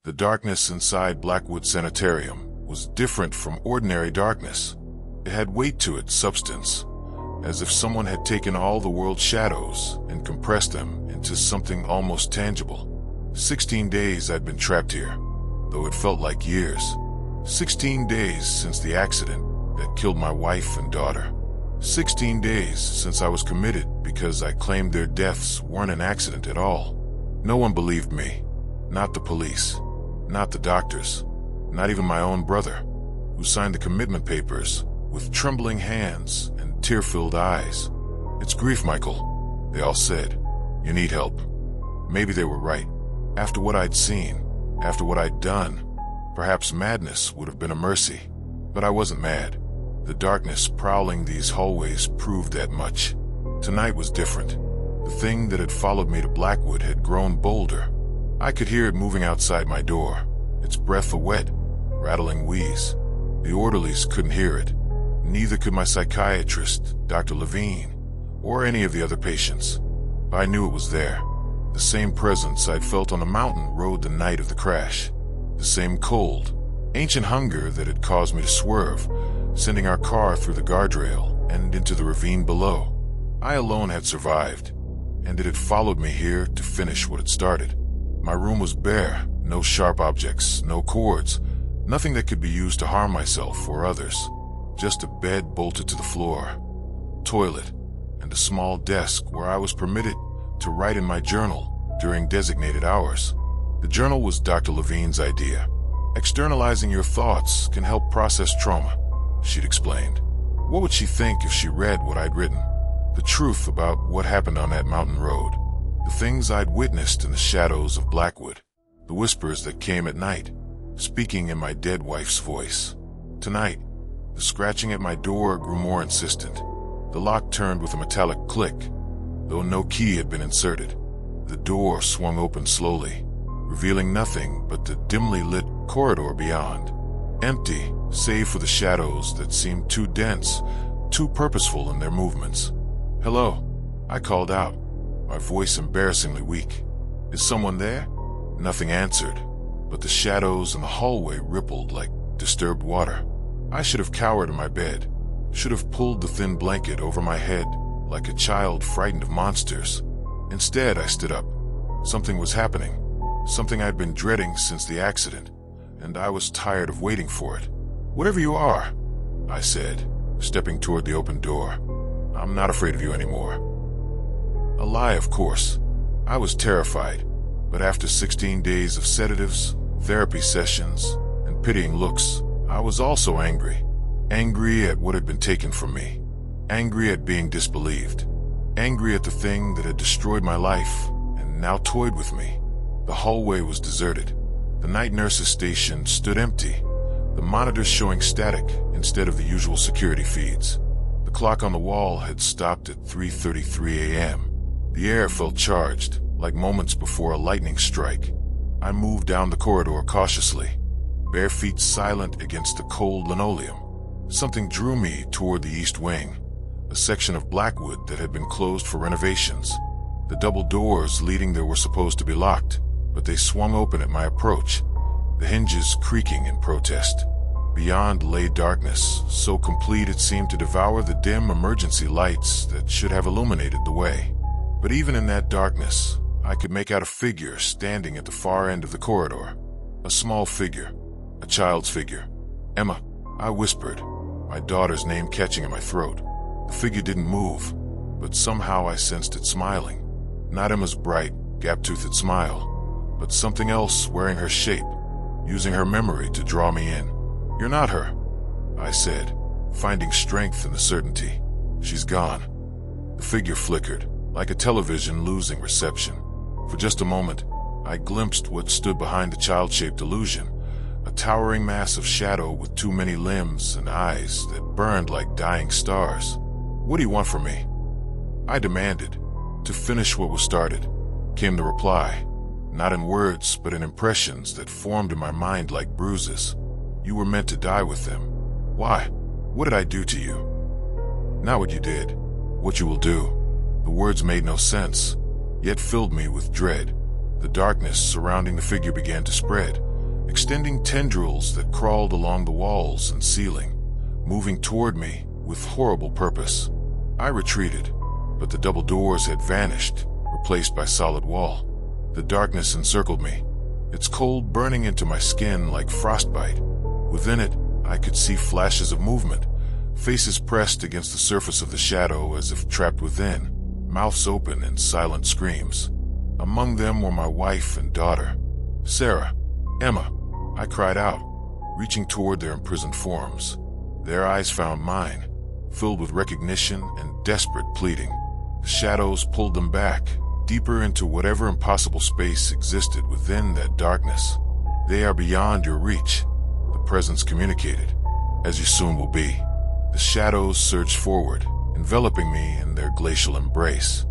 The darkness inside Blackwood Sanitarium was different from ordinary darkness. It had weight to it, substance, as if someone had taken all the world's shadows and compressed them into something almost tangible. 16 days I'd been trapped here, though it felt like years. 16 days since the accident that killed my wife and daughter. 16 days since I was committed because I claimed their deaths weren't an accident at all. No one believed me. Not the police. Not the doctors. Not even my own brother, who signed the commitment papers with trembling hands and tear-filled eyes. "It's grief, Michael," they all said. "You need help." Maybe they were right. After what I'd seen, after what I'd done, perhaps madness would have been a mercy. But I wasn't mad. The darkness prowling these hallways proved that much. Tonight was different. The thing that had followed me to Blackwood had grown bolder. I could hear it moving outside my door, its breath a wet, rattling wheeze. The orderlies couldn't hear it. Neither could my psychiatrist, Dr. Levine, or any of the other patients. But I knew it was there. The same presence I'd felt on the mountain road the night of the crash. The same cold, ancient hunger that had caused me to swerve, sending our car through the guardrail and into the ravine below. I alone had survived, and it had followed me here to finish what had started. My room was bare, no sharp objects, no cords, nothing that could be used to harm myself or others. Just a bed bolted to the floor, toilet, and a small desk where I was permitted to write in my journal during designated hours. The journal was Dr. Levine's idea. Externalizing your thoughts can help process trauma, she'd explained. What would she think if she read what I'd written? The truth about what happened on that mountain road. The things I'd witnessed in the shadows of Blackwood. The whispers that came at night, speaking in my dead wife's voice. Tonight, the scratching at my door grew more insistent. The lock turned with a metallic click, though no key had been inserted. The door swung open slowly, revealing nothing but the dimly lit corridor beyond. Empty, save for the shadows that seemed too dense, too purposeful in their movements. "Hello," I called out, my voice embarrassingly weak. "Is someone there?" Nothing answered, but the shadows in the hallway rippled like disturbed water. I should have cowered in my bed, should have pulled the thin blanket over my head like a child frightened of monsters. Instead, I stood up. Something was happening, something I'd been dreading since the accident, and I was tired of waiting for it. "Whatever you are," I said, stepping toward the open door, "I'm not afraid of you anymore." A lie, of course. I was terrified, but after 16 days of sedatives, therapy sessions, and pitying looks, I was also angry. Angry at what had been taken from me. Angry at being disbelieved. Angry at the thing that had destroyed my life and now toyed with me. The hallway was deserted. The night nurse's station stood empty, the monitors showing static instead of the usual security feeds. The clock on the wall had stopped at 3:33 a.m. The air felt charged, like moments before a lightning strike. I moved down the corridor cautiously, bare feet silent against the cold linoleum. Something drew me toward the east wing, a section of Blackwood that had been closed for renovations. The double doors leading there were supposed to be locked, but they swung open at my approach, the hinges creaking in protest. Beyond lay darkness, so complete it seemed to devour the dim emergency lights that should have illuminated the way. But even in that darkness, I could make out a figure standing at the far end of the corridor. A small figure, a child's figure. "Emma," I whispered, my daughter's name catching in my throat. The figure didn't move, but somehow I sensed it smiling. Not Emma's bright, gap-toothed smile, but something else wearing her shape, using her memory to draw me in. "You're not her," I said, finding strength in the certainty. "She's gone." The figure flickered, like a television losing reception. For just a moment, I glimpsed what stood behind the child-shaped delusion, a towering mass of shadow with too many limbs and eyes that burned like dying stars. "What do you want from me?" I demanded. To finish what was started, came the reply, not in words but in impressions that formed in my mind like bruises. "You were meant to die with them." "Why? What did I do to you?" "Not what you did. What you will do." The words made no sense, yet filled me with dread. The darkness surrounding the figure began to spread, extending tendrils that crawled along the walls and ceiling, moving toward me with horrible purpose. I retreated, but the double doors had vanished, replaced by solid wall. The darkness encircled me, its cold burning into my skin like frostbite. Within it, I could see flashes of movement, faces pressed against the surface of the shadow as if trapped within, mouths open in silent screams. Among them were my wife and daughter. "Sarah, Emma," I cried out, reaching toward their imprisoned forms. Their eyes found mine, filled with recognition and desperate pleading. The shadows pulled them back, deeper into whatever impossible space existed within that darkness. "They are beyond your reach," the presence communicated, "as you soon will be." The shadows surged forward, enveloping me in their glacial embrace.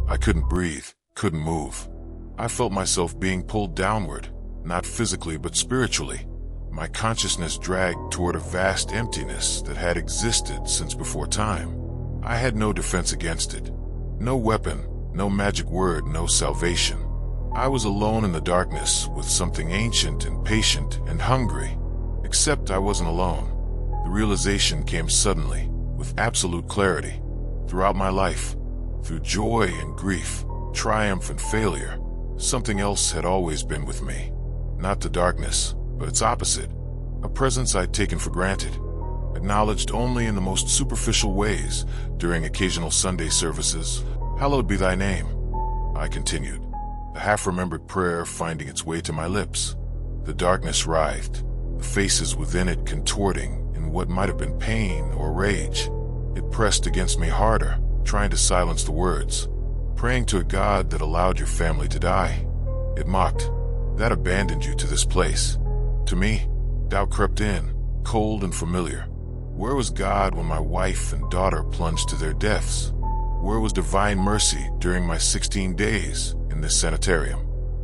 I couldn't breathe, couldn't move. I felt myself being pulled downward, not physically but spiritually. My consciousness dragged toward a vast emptiness that had existed since before time. I had no defense against it. No weapon, no magic word, no salvation. I was alone in the darkness with something ancient and patient and hungry. Except I wasn't alone. The realization came suddenly, with absolute clarity. Throughout my life, through joy and grief, triumph and failure, something else had always been with me. Not the darkness, but its opposite. A presence I'd taken for granted, acknowledged only in the most superficial ways during occasional Sunday services. "Hallowed be thy name," I continued, the half-remembered prayer finding its way to my lips. The darkness writhed, the faces within it contorting in what might have been pain or rage. It pressed against me harder, trying to silence the words. "Praying to a God that allowed your family to die," it mocked, "that abandoned you to this place." To me, doubt crept in, cold and familiar. Where was God when my wife and daughter plunged to their deaths? Where was divine mercy during my 16 days in this sanitarium?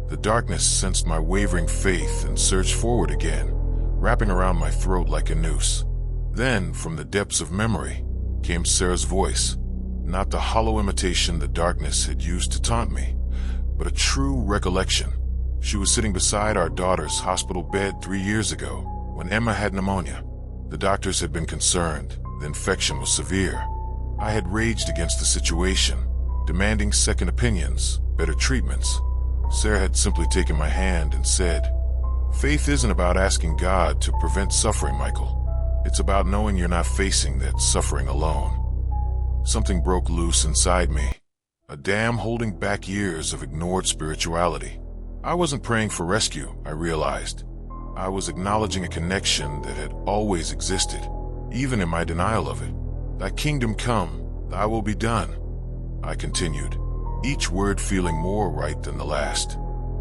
The darkness sensed my wavering faith and surged forward again, wrapping around my throat like a noose. Then, from the depths of memory, came Sarah's voice, not the hollow imitation the darkness had used to taunt me, but a true recollection. She was sitting beside our daughter's hospital bed 3 years ago, when Emma had pneumonia. The doctors had been concerned. The infection was severe. I had raged against the situation, demanding second opinions, better treatments. Sarah had simply taken my hand and said, "Faith isn't about asking God to prevent suffering, Michael. It's about knowing you're not facing that suffering alone." Something broke loose inside me, a dam holding back years of ignored spirituality. I wasn't praying for rescue, I realized. I was acknowledging a connection that had always existed, even in my denial of it. "Thy kingdom come, thy will be done," I continued, each word feeling more right than the last.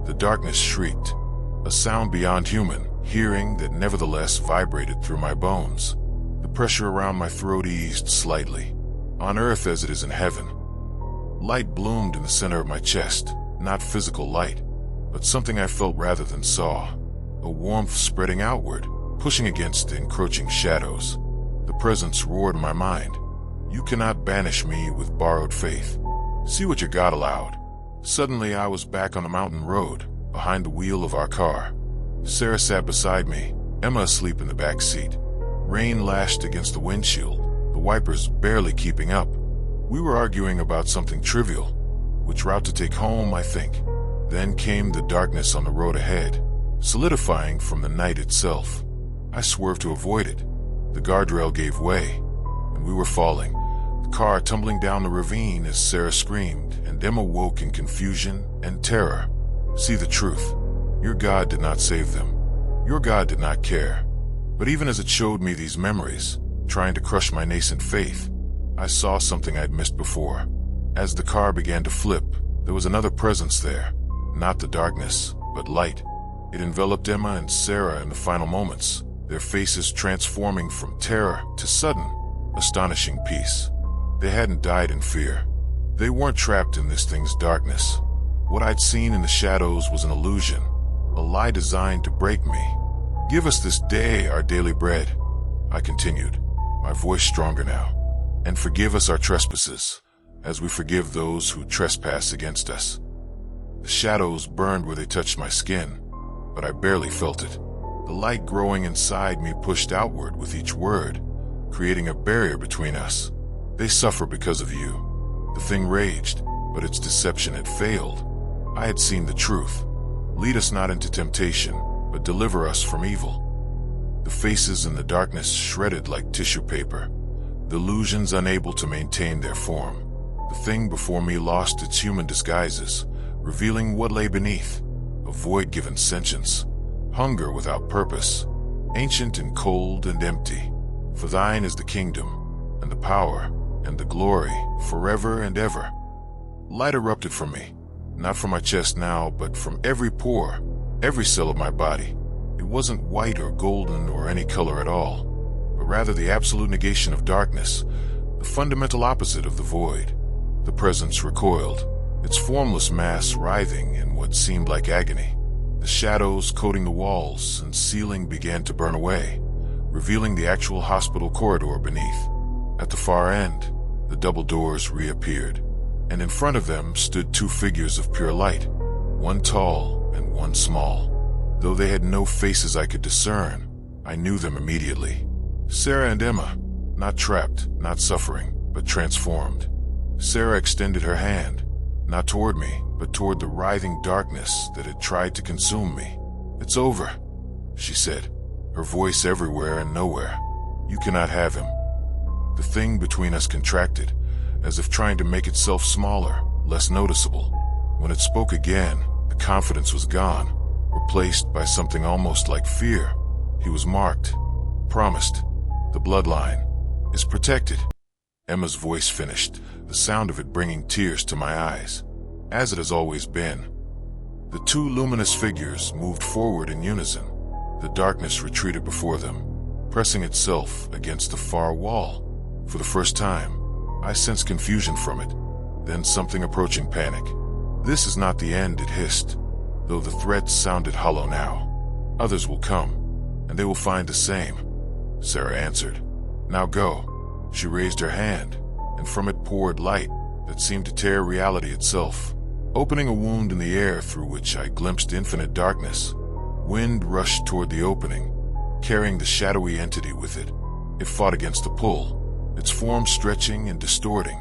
The darkness shrieked, a sound beyond human hearing that nevertheless vibrated through my bones. The pressure around my throat eased slightly. On earth as it is in heaven. Light bloomed in the center of my chest, not physical light, but something I felt rather than saw. A warmth spreading outward, pushing against the encroaching shadows. The presence roared in my mind. "You cannot banish me with borrowed faith. See what your God allowed." Suddenly I was back on the mountain road, behind the wheel of our car. Sarah sat beside me, Emma asleep in the back seat. Rain lashed against the windshield, the wipers barely keeping up. We were arguing about something trivial, which route to take home, I think. Then came the darkness on the road ahead, solidifying from the night itself. I swerved to avoid it. The guardrail gave way, and we were falling, the car tumbling down the ravine as Sarah screamed, and Emma woke in confusion and terror. See the truth. Your God did not save them. Your God did not care. But even as it showed me these memories, trying to crush my nascent faith, I saw something I'd missed before. As the car began to flip, there was another presence there. Not the darkness, but light. It enveloped Emma and Sarah in the final moments, their faces transforming from terror to sudden, astonishing peace. They hadn't died in fear. They weren't trapped in this thing's darkness. What I'd seen in the shadows was an illusion, a lie designed to break me. "Give us this day our daily bread," I continued, my voice stronger now. "And forgive us our trespasses, as we forgive those who trespass against us." The shadows burned where they touched my skin, but I barely felt it. The light growing inside me pushed outward with each word, creating a barrier between us. They suffer because of you. The thing raged, but its deception had failed. I had seen the truth. Lead us not into temptation, but deliver us from evil. The faces in the darkness shredded like tissue paper, delusions unable to maintain their form. The thing before me lost its human disguises, revealing what lay beneath, a void given sentience, hunger without purpose, ancient and cold and empty. For thine is the kingdom, and the power, and the glory, forever and ever. Light erupted from me, not from my chest now, but from every pore, every cell of my body. It wasn't white or golden or any color at all, but rather the absolute negation of darkness, the fundamental opposite of the void. The presence recoiled, its formless mass writhing in what seemed like agony. The shadows coating the walls and ceiling began to burn away, revealing the actual hospital corridor beneath. At the far end, the double doors reappeared, and in front of them stood two figures of pure light, one tall and one small. Though they had no faces I could discern, I knew them immediately. Sarah and Emma, not trapped, not suffering, but transformed. Sarah extended her hand, not toward me, but toward the writhing darkness that had tried to consume me. "It's over," she said, her voice everywhere and nowhere. "You cannot have him." The thing between us contracted, as if trying to make itself smaller, less noticeable. When it spoke again, the confidence was gone, replaced by something almost like fear. He was marked, promised. The bloodline is protected. Emma's voice finished, the sound of it bringing tears to my eyes, as it has always been. The two luminous figures moved forward in unison. The darkness retreated before them, pressing itself against the far wall. For the first time, I sensed confusion from it, then something approaching panic. "This is not the end," it hissed, though the threats sounded hollow now. "Others will come, and they will find the same," Sarah answered. "Now go." She raised her hand, and from it poured light that seemed to tear reality itself, opening a wound in the air through which I glimpsed infinite darkness. Wind rushed toward the opening, carrying the shadowy entity with it. It fought against the pull, its form stretching and distorting,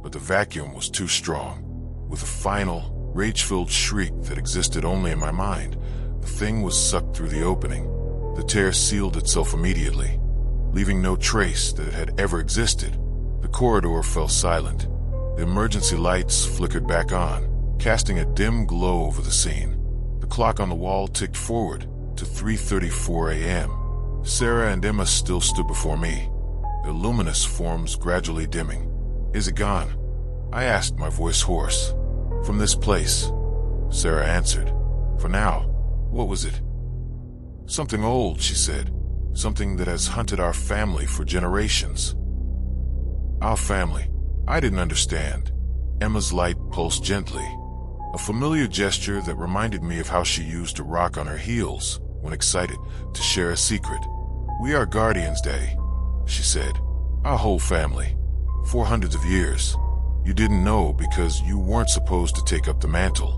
but the vacuum was too strong. With a final, rage-filled shriek that existed only in my mind, the thing was sucked through the opening. The tear sealed itself immediately, leaving no trace that it had ever existed. The corridor fell silent. The emergency lights flickered back on, casting a dim glow over the scene. The clock on the wall ticked forward to 3:34 a.m. Sarah and Emma still stood before me, their luminous forms gradually dimming. "Is it gone?" I asked, my voice hoarse. "From this place," Sarah answered. "For now." "What was it?" "Something old," she said. "Something that has hunted our family for generations." Our family? I didn't understand. Emma's light pulsed gently, a familiar gesture that reminded me of how she used to rock on her heels when excited to share a secret. "We are guardians, Daddy," she said. "Our whole family. For hundreds of years. You didn't know because you weren't supposed to take up the mantle.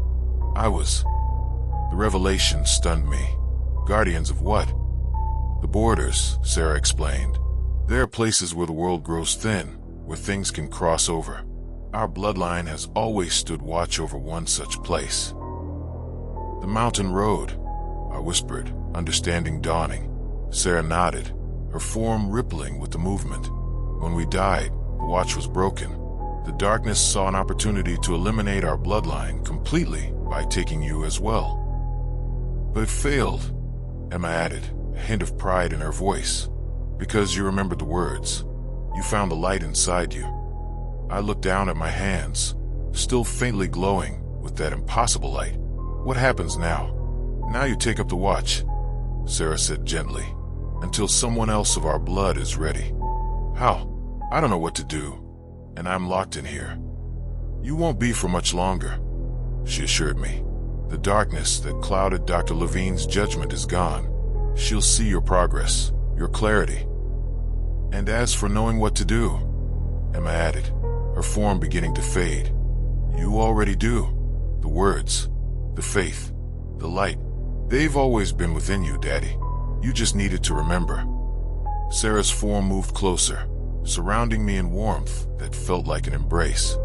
I was." The revelation stunned me. "Guardians of what?" "The borders," Sarah explained. "There are places where the world grows thin, where things can cross over. Our bloodline has always stood watch over one such place." "The mountain road," I whispered, understanding dawning. Sarah nodded, her form rippling with the movement. "When we died, the watch was broken. The darkness saw an opportunity to eliminate our bloodline completely by taking you as well. But it failed," Emma added, a hint of pride in her voice. "Because you remembered the words. You found the light inside you." I looked down at my hands, still faintly glowing with that impossible light. "What happens now?" "Now you take up the watch," Sarah said gently, "until someone else of our blood is ready." "How?" "I don't know what to do, and I'm locked in here." "You won't be for much longer," she assured me. "The darkness that clouded Dr. Levine's judgment is gone. She'll see your progress, your clarity. And as for knowing what to do," Emma added, her form beginning to fade, "you already do. The words, the faith, the light, they've always been within you, Daddy. You just needed to remember. Sarah's form moved closer, surrounding me in warmth that felt like an embrace.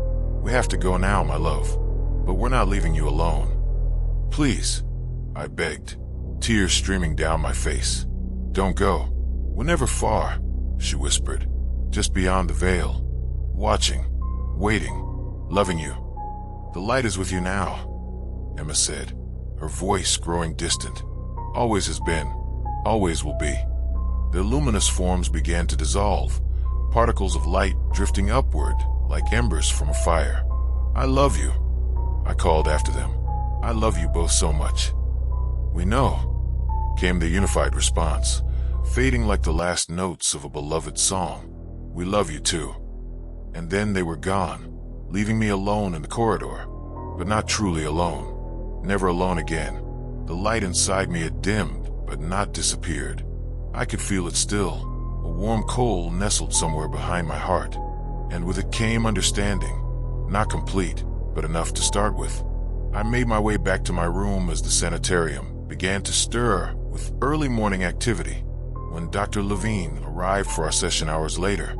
We have to go now, my love, but we're not leaving you alone. Please, I begged, tears streaming down my face. Don't go. We're never far, she whispered, just beyond the veil, watching, waiting, loving you. The light is with you now, Emma said, her voice growing distant. Always has been, always will be. The luminous forms began to dissolve, particles of light drifting upward like embers from a fire. I love you, I called after them. I love you both so much. We know, came the unified response, fading like the last notes of a beloved song. We love you too. And then they were gone, leaving me alone in the corridor, but not truly alone. Never alone again. The light inside me had dimmed, but not disappeared. I could feel it still, a warm coal nestled somewhere behind my heart. And with it came understanding, not complete, but enough to start with. I made my way back to my room as the sanitarium began to stir with early morning activity. When Dr. Levine arrived for our session hours later,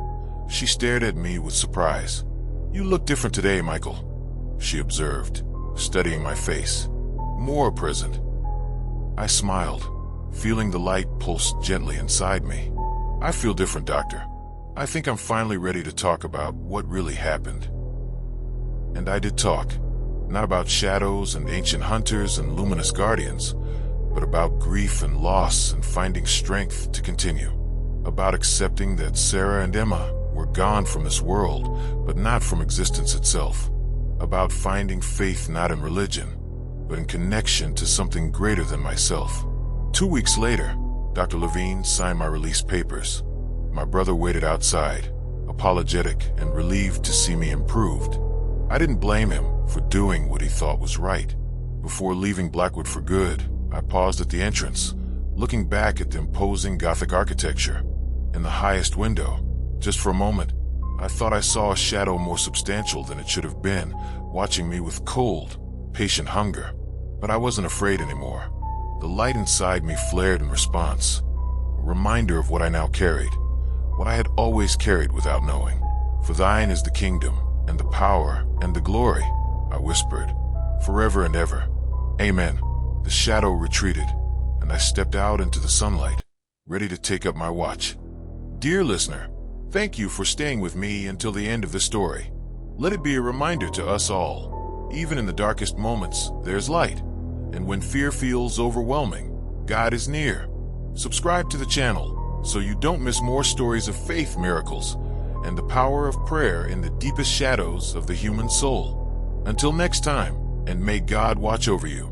she stared at me with surprise. You look different today, Michael, she observed, studying my face. More present. I smiled, feeling the light pulse gently inside me. I feel different, doctor. I think I'm finally ready to talk about what really happened. And I did talk, not about shadows and ancient hunters and luminous guardians, but about grief and loss and finding strength to continue. About accepting that Sarah and Emma were gone from this world, but not from existence itself. About finding faith not in religion, but in connection to something greater than myself. 2 weeks later, Dr. Levine signed my release papers. My brother waited outside, apologetic and relieved to see me improved. I didn't blame him for doing what he thought was right. Before leaving Blackwood for good, I paused at the entrance, looking back at the imposing Gothic architecture. In the highest window, just for a moment, I thought I saw a shadow more substantial than it should have been, watching me with cold, patient hunger. But I wasn't afraid anymore. The light inside me flared in response, a reminder of what I now carried, what I had always carried without knowing. For thine is the kingdom, and the power, and the glory, I whispered, forever and ever. Amen. The shadow retreated, and I stepped out into the sunlight, ready to take up my watch. Dear listener, thank you for staying with me until the end of the story. Let it be a reminder to us all, even in the darkest moments, there's light. And when fear feels overwhelming, God is near. Subscribe to the channel so you don't miss more stories of faith miracles and the power of prayer in the deepest shadows of the human soul. Until next time, and may God watch over you.